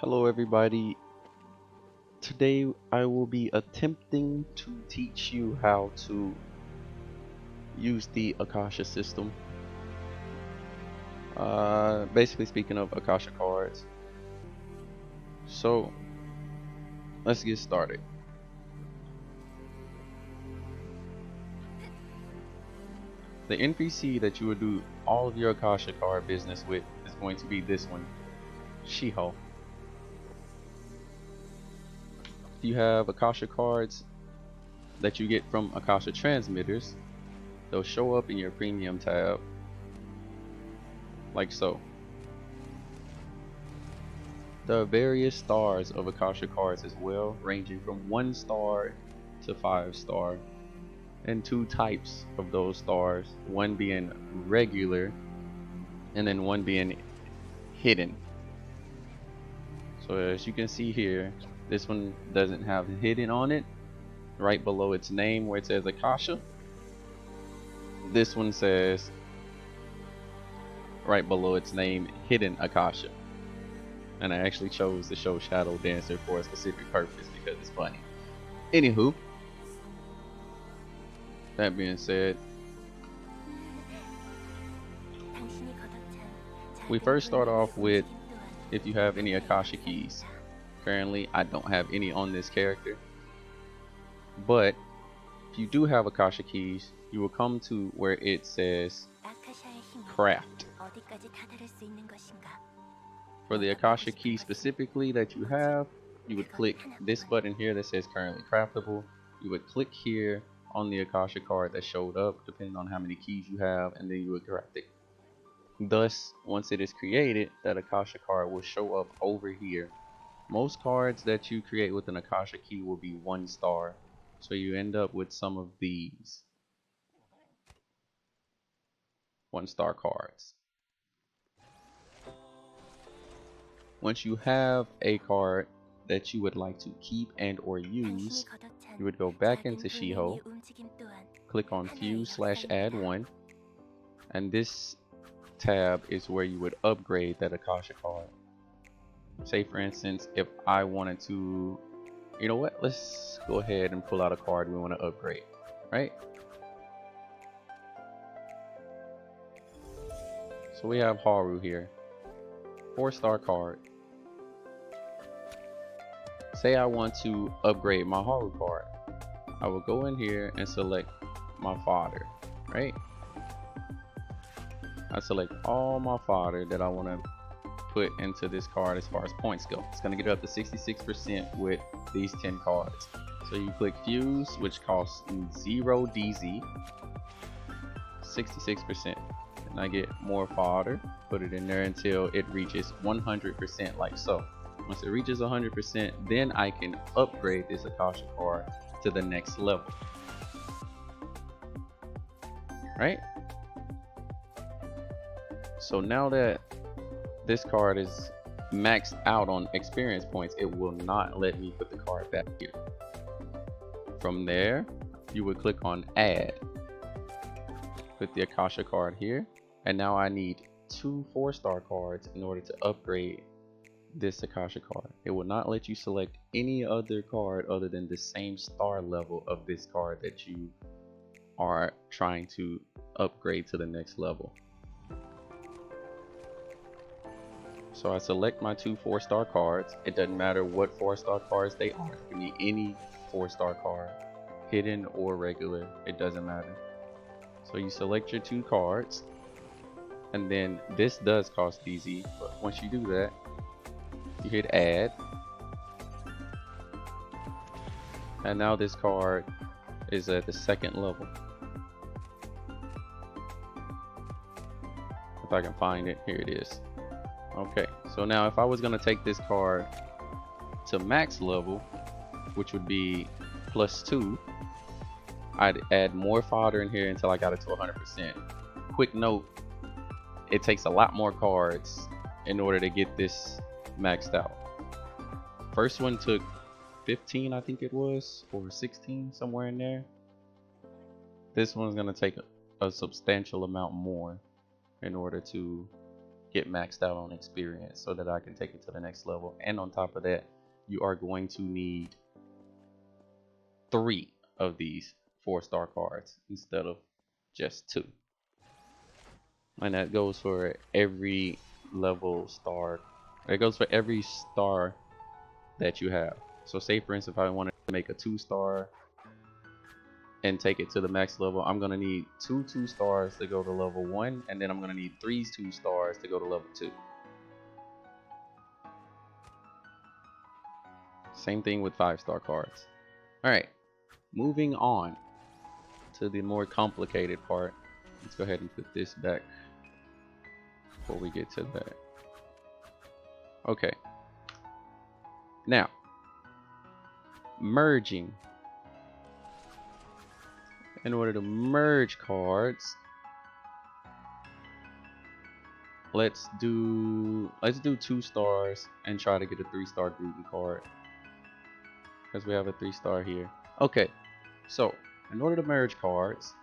Hello everybody. Today I will be attempting to teach you how to use the Akasha system. Basically speaking of Akasha cards. So let's get started. The NPC that you will do all of your Akasha card business with is going to be this one, Shiho. If you have Akasha cards that you get from Akasha transmitters, they'll show up in your premium tab like so. There are various stars of Akasha cards as well, ranging from 1 star to 5 star, and 2 types of those stars, one being regular and then one being hidden. So as you can see here, this one doesn't have hidden on it, right below its name where it says Akasha. This one says right below its name, hidden Akasha. And I actually chose to show Shadow Dancer for a specific purpose because it's funny. Anywho, that being said, we first start off with if you have any Akasha keys. Currently, I don't have any on this character. But if you do have Akasha keys, you will come to where it says craft. For the Akasha key specifically that you have, you would click this button here that says currently craftable. You would click here on the Akasha card that showed up, depending on how many keys you have, and then you would craft it. Thus, once it is created, that Akasha card will show up over here. Most cards that you create with an Akasha key will be 1 star, so you end up with some of these 1-star cards. Once you have a card that you would like to keep and or use, you would go back into Shiho, click on Fuse/Add 1, and this tab is where you would upgrade that Akasha card. Say for instance, if I wanted to, you know what, let's go ahead and pull out a card we want to upgrade, right? So we have Haru here, 4-star card. Say I want to upgrade my Haru card. I will go in here and select my fodder, right? I select all my fodder that I want to put into this card as far as points go. It's going to get up to 66% with these 10 cards. So you click Fuse, which costs 0 DZ, 66%. And I get more fodder, put it in there until it reaches 100% like so. Once it reaches 100%, then I can upgrade this Akasha card to the next level. Right? So now that this card is maxed out on experience points, it will not let me put the card back here. From there, you would click on Add. Put the Akasha card here. And now I need 2 4-star cards in order to upgrade this Akasha card. It will not let you select any other card other than the same star level of this card that you are trying to upgrade to the next level. So I select my 2 4-star cards. It doesn't matter what 4-star cards they are. It can be any 4-star card, hidden or regular, it doesn't matter. So you select your 2 cards, and then this does cost DZ, but once you do that, you hit Add, and now this card is at the 2nd level. If I can find it, here it is. Okay, so now if I was going to take this card to max level, which would be +2, I'd add more fodder in here until I got it to 100%. Quick note, it takes a lot more cards in order to get this maxed out. First one took 15, I think it was, or 16, somewhere in there. This one's going to take a substantial amount more in order to get maxed out on experience so that I can take it to the next level. And on top of that, you are going to need 3 of these 4-star cards instead of just 2. And that goes for every level star. It goes for every star that you have. So say for instance, if I wanted to make a 2-star and take it to the max level, I'm gonna need 2 2-stars to go to level 1, and then I'm gonna need 3 2-stars to go to level 2. Same thing with 5-star cards. Alright, moving on to the more complicated part. Let's go ahead and put this back before we get to that. Okay. Now, merging. In order to merge cards, let's do 2 stars and try to get a 3-star greeting card, because we have a 3-star here. Okay, so in order to merge cards,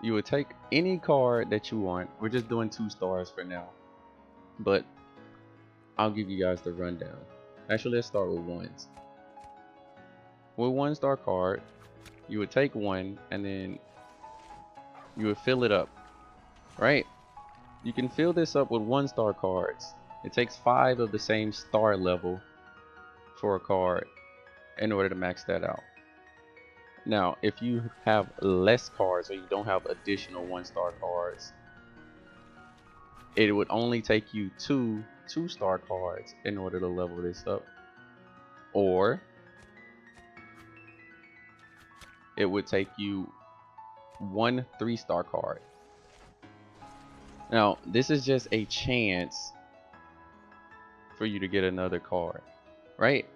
you would take any card that you want. We're just doing 2 stars for now, but I'll give you guys the rundown. Actually, let's start with 1s. With 1-star card, you would take 1 and then you would fill it up, right? You can fill this up with 1-star cards. It takes 5 of the same star level for a card in order to max that out. Now, if you have less cards or you don't have additional 1-star cards, it would only take you 2 2-star cards in order to level this up, or it would take you 1 3-star card. Now, this is just a chance for you to get another card, right?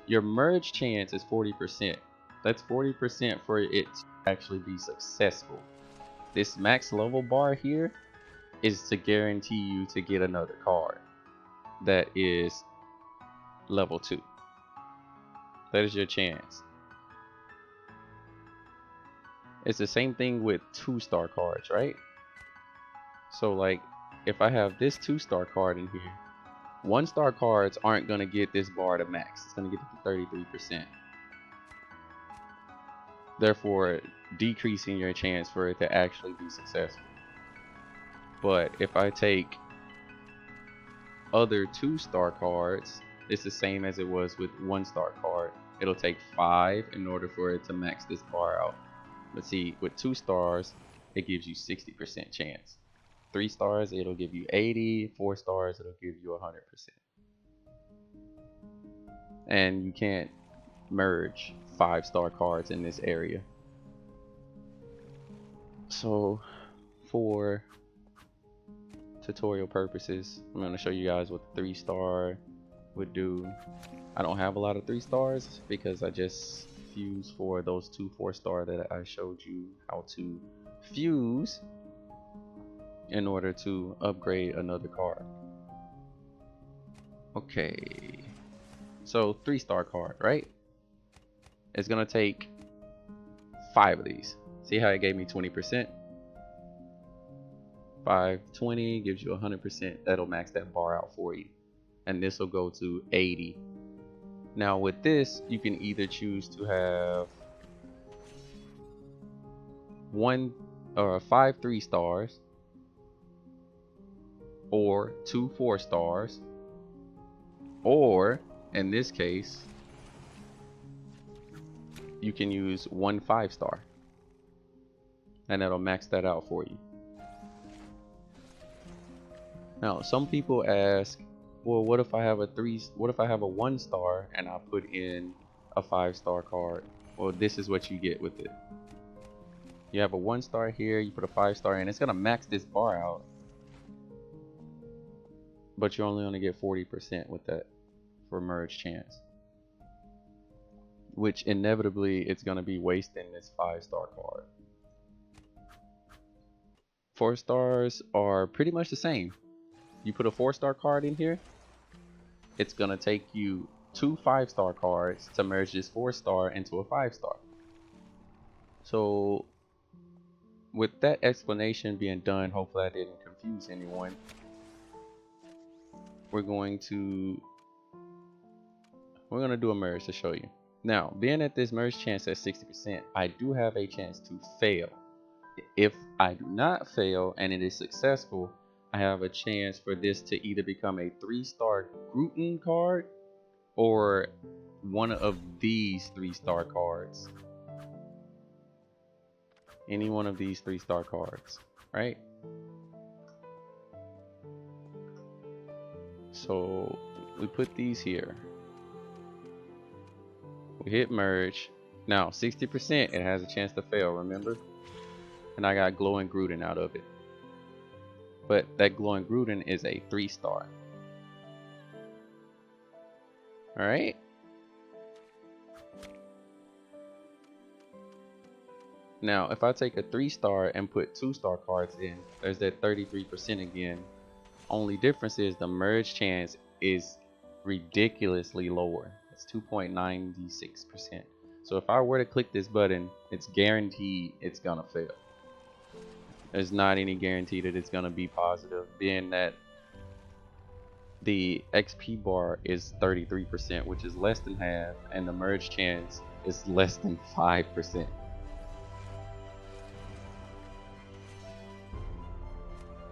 Your merge chance is 40%. That's 40% for it to actually be successful. This max level bar here is to guarantee you to get another card that is level 2. That is your chance. It's the same thing with 2-star cards, right? So like, if I have this 2-star card in here, 1-star cards aren't gonna get this bar to max. It's gonna get to 33%. Therefore, decreasing your chance for it to actually be successful. But if I take other 2-star cards, it's the same as it was with 1-star card. It'll take 5 in order for it to max this bar out. But see, with 2 stars, it gives you 60% chance. 3 stars, it'll give you 80. 4 stars, it'll give you 100%. And you can't merge 5-star cards in this area. So, for tutorial purposes, I'm going to show you guys what 3-star would do. I don't have a lot of 3 stars because I just fuse for those 2 4-star that I showed you how to fuse in order to upgrade another card. Okay, so 3-star card, right? It's gonna take 5 of these. See how it gave me 20%? 5, 20 gives you 100%. That'll max that bar out for you. And this will go to 80. Now with this, you can either choose to have 5 3-stars, or 2 4-stars, or in this case, you can use 1 5-star, and that'll max that out for you. Now, some people ask, well, what if I have a 1-star and I put in a 5-star card? Well, this is what you get with it. You have a 1-star here, you put a 5-star in, it's gonna max this bar out, but you're only gonna get 40% with that for merge chance, which inevitably it's gonna be wasting this 5-star card. 4 stars are pretty much the same. You put a 4-star card in here, it's gonna take you 2 5-star cards to merge this 4-star into a 5-star. So with that explanation being done, hopefully I didn't confuse confuse anyone, we're going to do a merge to show you. Now, being at this merge chance at 60%, I do have a chance to fail. If I do not fail and it is successful, I have a chance for this to either become a 3-star Gruten card or one of these 3-star cards. Any one of these 3-star cards, right? So we put these here. We hit merge. Now 60%, it has a chance to fail, remember? And I got glowing Gruden out of it. But that glowing Gruden is a 3-star. Alright. Now if I take a 3-star and put 2-star cards in, there's that 33% again. Only difference is the merge chance is ridiculously lower. It's 2.96%. So if I were to click this button, it's guaranteed it's gonna fail. There's not any guarantee that it's gonna be positive, being that the XP bar is 33%, which is less than half, and the merge chance is less than 5%.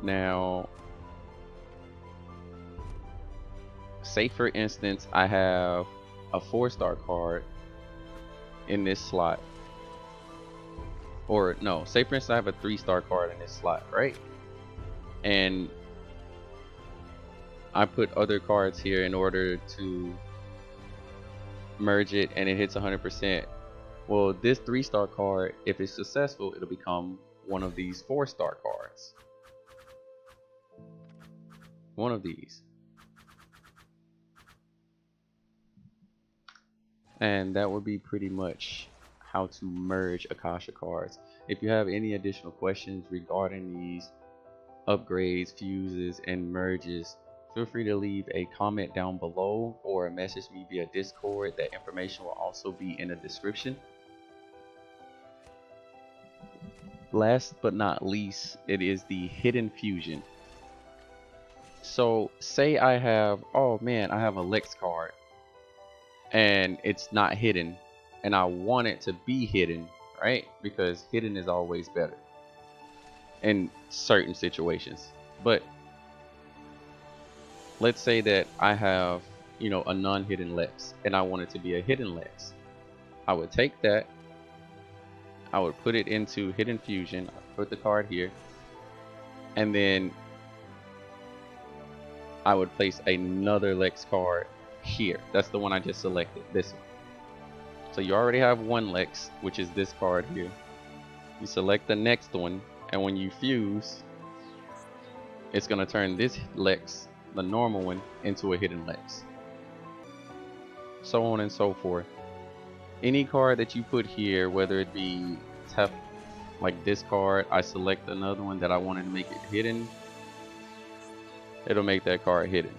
Now, say for instance, I have a 4-star card in this slot. Or no, say for instance I have a 3-star card in this slot, right? And I put other cards here in order to merge it and it hits 100%. Well, this 3-star card, if it's successful, it'll become one of these 4-star cards. One of these. And that would be pretty much how to merge Akasha cards. If you have any additional questions regarding these upgrades, fuses, and merges, feel free to leave a comment down below or message me via Discord. That information will also be in the description. Last but not least, it is the hidden fusion. So say I have, oh man, I have a Lex card and it's not hidden, and I want it to be hidden, right? Because hidden is always better in certain situations. But let's say that I have, you know, a non-hidden Lex and I want it to be a hidden Lex. I would take that, I would put it into hidden fusion, put the card here, and then I would place another Lex card here. That's the one I just selected, this one. So you already have one Lex, which is this card here. You select the next one, and when you fuse, it's gonna turn this Lex, the normal one, into a hidden Lex. So on and so forth. Any card that you put here, whether it be tough, like this card, I select another one that I wanted to make it hidden, it'll make that card hidden.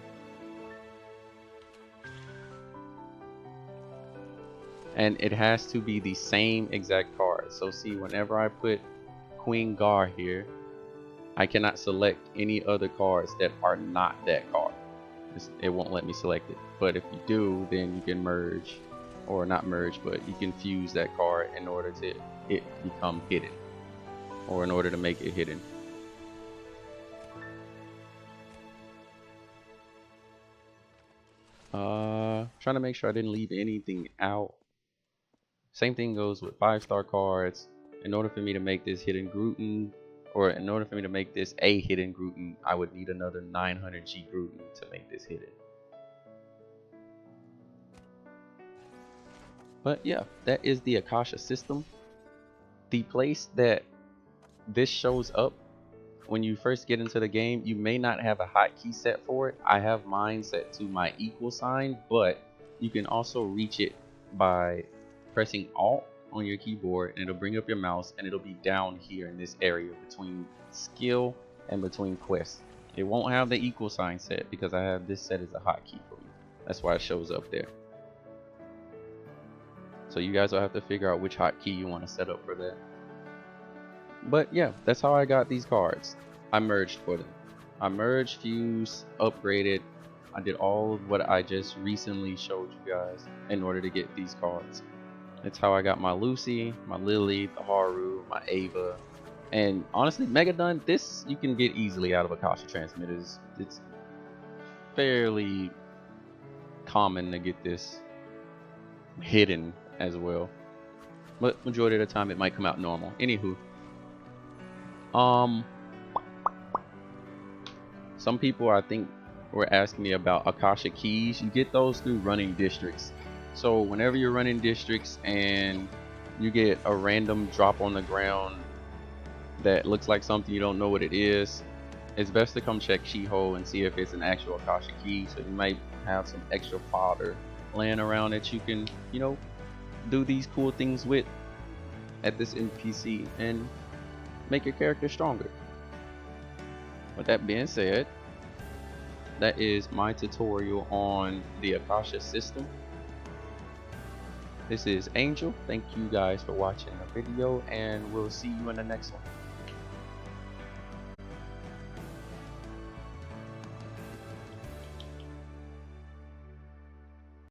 And it has to be the same exact card. So see, whenever I put Queen Gar here, I cannot select any other cards that are not that card. It won't let me select it. But if you do, then you can merge, or not merge, but you can fuse that card in order to it become hidden, or in order to make it hidden. Trying to make sure I didn't leave anything out. Same thing goes with 5-star cards. In order for me to make this hidden Gruten, or in order for me to make this a hidden Gruten, I would need another 900G Gruten to make this hidden. But yeah, that is the Akasha system. The place that this shows up when you first get into the game, you may not have a hotkey set for it. I have mine set to my equal sign, but you can also reach it by pressing Alt on your keyboard, and it'll bring up your mouse, and it'll be down here in this area between skill and between quests. It won't have the equal sign set because I have this set as a hotkey for me. That's why it shows up there. So you guys will have to figure out which hotkey you want to set up for that. But yeah, that's how I got these cards. I merged for them. I merged, fused, upgraded. I did all of what I just recently showed you guys in order to get these cards. It's how I got my Lucy, my Lily, the Haru, my Ava. And honestly, Megadon, this you can get easily out of Akasha transmitters. It's fairly common to get this hidden as well. But majority of the time it might come out normal. Anywho. Some people I think were asking me about Akasha keys. You get those through running districts. So whenever you're running districts and you get a random drop on the ground that looks like something you don't know what it is, it's best to come check She-Ho and see if it's an actual Akasha key. So you might have some extra fodder laying around that you can, you know, do these cool things with at this NPC and make your character stronger. With that being said, that is my tutorial on the Akasha system. This is Angel. Thank you guys for watching the video, and we'll see you in the next one.